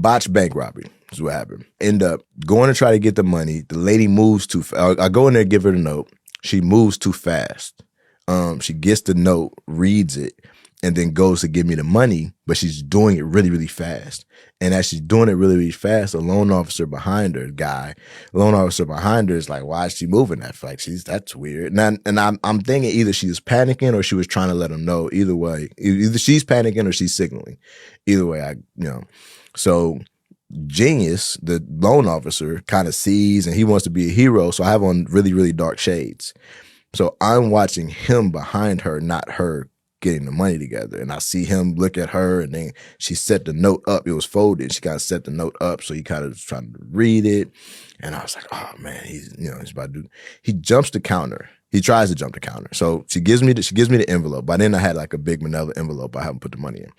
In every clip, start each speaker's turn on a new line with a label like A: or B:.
A: Botched bank robbery is what happened. End up going to try to get the money. The lady moves too fast. I go in there, give her the note. She moves too fast. She gets the note, reads it, and then goes to give me the money, but she's doing it really, really fast. And as she's doing it really, really fast, a loan officer behind her, is like, why is she moving that? Like, that's weird. And I'm thinking either she was panicking or she was trying to let him know. Either way, either she's panicking or she's signaling. Either way, So Genius, the loan officer, kind of sees and he wants to be a hero. So I have on really, really dark shades. So I'm watching him behind her, not her getting the money together. And I see him look at her and then she set the note up. It was folded. She kind of set the note up. So he kind of was trying to read it. And I was like, oh man, he's about to do, he jumps the counter. He tries to jump the counter. So she gives me the envelope. By then I had like a big manila envelope. I haven't put the money in.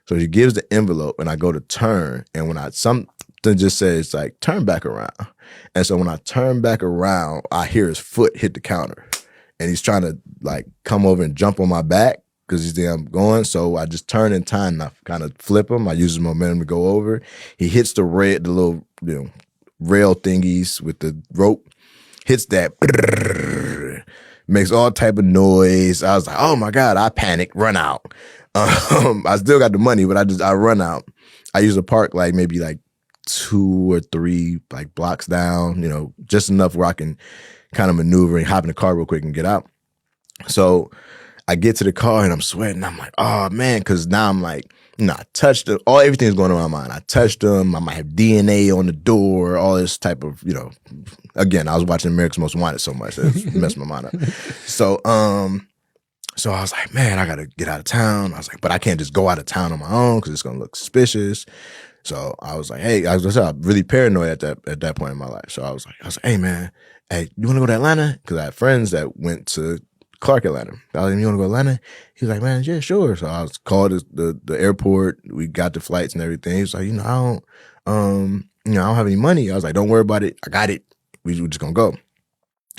A: So she gives the envelope and I go to turn. And when something just says like, turn back around. And so when I turn back around, I hear his foot hit the counter. And he's trying to like come over and jump on my back because he's there I'm going. So I just turn in time and I kind of flip him. I use his momentum to go over. He hits the little rail thingies with the rope, hits that, makes all type of noise. I was like, oh my God, I panicked, run out. I still got the money, but I run out. I use a park like maybe like 2 or 3 like blocks down, just enough where I can kind of maneuver and hop in the car real quick and get out. So I get to the car and I'm sweating. I'm like, oh man, because now I'm like, I touched it. Everything's going on in my mind. I touched them. I might have DNA on the door, all this type of, again, I was watching America's Most Wanted so much that it messed my mind up. So I was like, man, I got to get out of town. I was like, but I can't just go out of town on my own because it's going to look suspicious. So I was like, hey, I was really paranoid at that point in my life. So I was like, hey man, hey, you want to go to Atlanta? Because I had friends that went to Clark, Atlanta. I was like, you want to go to Atlanta? He was like, man, yeah, sure. So I was called the airport. We got the flights and everything. He was like, I don't have any money. I was like, don't worry about it. I got it. We're just gonna go.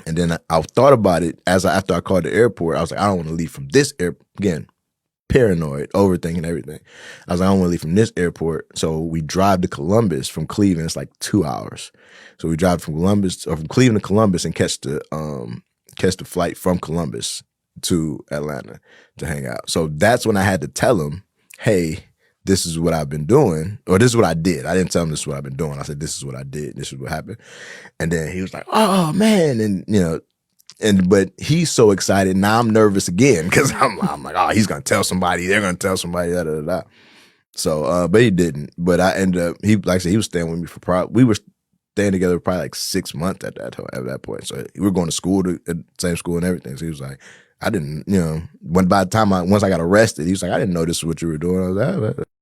A: And then I thought about it after I called the airport. I was like, I don't want to leave from this airport again. Paranoid, overthinking everything. I was like, I don't want to leave from this airport. So we drive to Columbus from Cleveland. It's like 2 hours. So we drive from Cleveland to Columbus and catch the flight from Columbus to Atlanta to hang out. So that's when I had to tell him, hey, this is what I've been doing, or this is what I did. I didn't tell him this is what I've been doing. I said, this is what I did. This is what happened. And then he was like, oh man. And, but he's so excited. Now I'm nervous again because I'm like, oh, he's going to tell somebody. They're going to tell somebody, da, da, da. So, but he didn't. But I ended up, like I said, he was staying with me we were staying together probably like 6 months at that point. So we were going to school, same school and everything. So he was like, I didn't, by the time once I got arrested, he was like, I didn't know this is what you were doing. I was like,